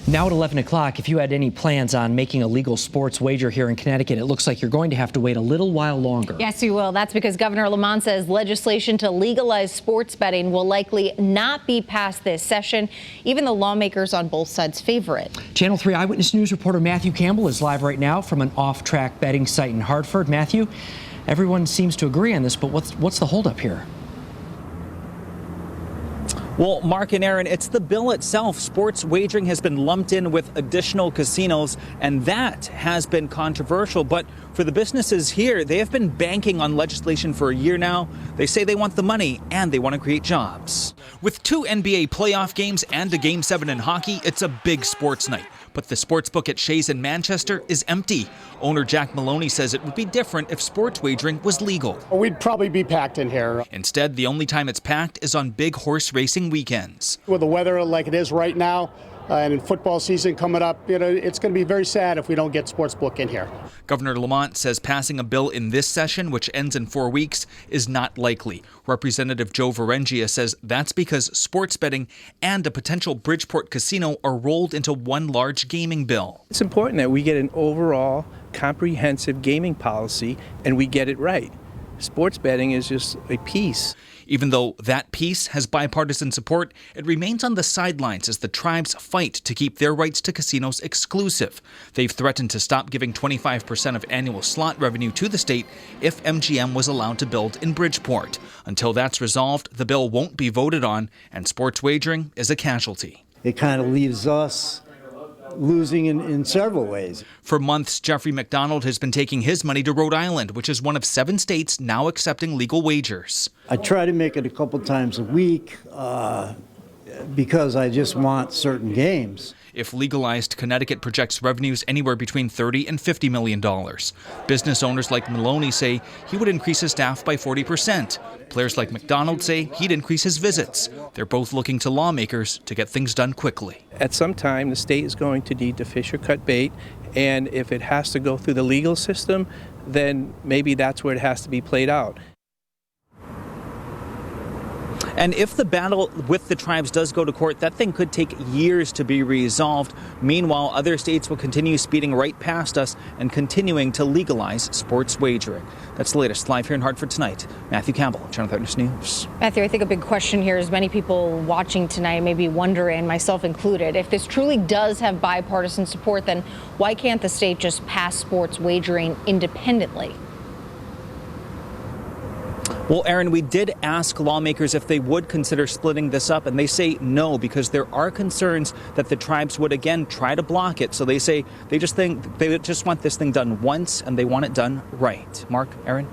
Now at 11 o'clock, if you had any plans on making a legal sports wager here in Connecticut, it looks like you're going to have to wait a little while longer. Yes, you will. That's because Governor Lamont says legislation to legalize sports betting will likely not be passed this session. Even the lawmakers on both sides favor it. Channel 3 Eyewitness News reporter Matthew Campbell is live right now from an off-track betting site in Hartford. Matthew, everyone seems to agree on this, but what's the holdup here? Well, Mark and Aaron, it's the bill itself. Sports wagering has been lumped in with additional casinos, and that has been controversial. But for the businesses here, they have been banking on legislation for a year now. They say they want the money and they want to create jobs. With 2 NBA playoff games and a Game 7 in hockey, it's a big sports night. But the sportsbook at Shays in Manchester is empty. Owner Jack Maloney says it would be different if sports wagering was legal. We'd probably be packed in here. Instead, the only time it's packed is on big horse racing weekends. With the weather like it is right now, and in football season coming up, it's going to be very sad if we don't get sportsbook in here. Governor Lamont says passing a bill in this session, which ends in 4 weeks, is not likely. Representative Joe Varengia says that's because sports betting and a potential Bridgeport casino are rolled into one large gaming bill. It's important that we get an overall comprehensive gaming policy and we get it right. Sports betting is just a piece. Even though that piece has bipartisan support, it remains on the sidelines as the tribes fight to keep their rights to casinos exclusive. They've threatened to stop giving 25% of annual slot revenue to the state if MGM was allowed to build in Bridgeport. Until that's resolved, the bill won't be voted on, and sports wagering is a casualty. It kind of leaves us losing in several ways. For months, Jeffrey McDonald has been taking his money to Rhode Island, which is one of 7 states now accepting legal wagers. I try to make it a couple times a week because I just want certain games. If legalized, Connecticut projects revenues anywhere between $30 and $50 million. Business owners like Maloney say he would increase his staff by 40%. Players like McDonald say he'd increase his visits. They're both looking to lawmakers to get things done quickly. At some time, the state is going to need to fish or cut bait, and if it has to go through the legal system, then maybe that's where it has to be played out. And if the battle with the tribes does go to court, that thing could take years to be resolved. Meanwhile, other states will continue speeding right past us and continuing to legalize sports wagering. That's the latest. Live here in Hartford tonight. Matthew Campbell, Channel 30 News. Matthew, I think a big question here is many people watching tonight may be wondering, myself included, if this truly does have bipartisan support, then why can't the state just pass sports wagering independently? Well, Aaron, we did ask lawmakers if they would consider splitting this up, and they say no, because there are concerns that the tribes would again try to block it. So they say they just want this thing done once and they want it done right. Mark, Aaron?